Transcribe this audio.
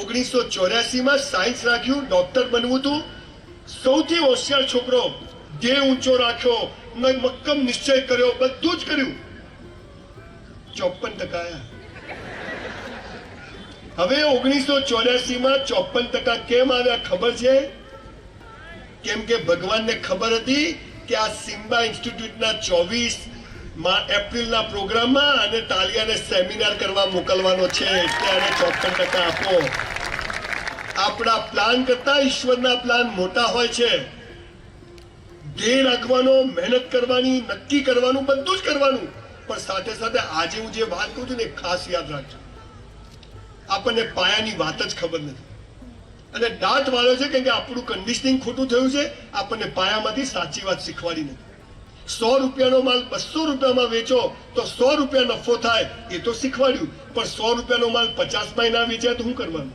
1984 માં સાયન્સ રાખ્યું, ડોક્ટર બનવું હતું. સૌથી હોશિયાર છોકરો, ધ્યેય ઊંચો રાખ્યો, મક્કમ નિશ્ચય કર્યો, બધું જ કર્યું. 54% આયા. હવે 1984 માં 54% કેમ આવ્યા ખબર છે? કેમ કે ભગવાનને ખબર હતી કે આ સિમ્બા ઇન્સ્ટિટ્યૂટના 24 એપ્રિલના પ્રોગ્રામમાં અને તાલિયાને સેમિનાર કરવા મોકલવાનો છે, એટલે આને 54% આપો. આપણા પ્લાન કરતા ઈશ્વરના પ્લાન મોટા હોય છે. ધ્યેય રાખવાનો, મહેનત કરવાની, નક્કી કરવાનું, બધું જ કરવાનું. પણ સાથે સાથે આજે હું જે વાત કરું છું ને ખાસ યાદ રાખજો. આપણને પાયાની વાત જ ખબર નથી અને દાંત વાળો છે કે આપણું કન્ડિશનિંગ ખોટું થયું છે. આપણને પાયામાંથી સાચી વાત શીખવાડી નથી. 100 રૂપિયાનો માલ 200 રૂપિયામાં વેચો તો 100 રૂપિયા નફો થાય, એ તો શીખવાડ્યું. પણ 100 રૂપિયાનો માલ 50 માં ના વેચાય તો શું કરવાનું?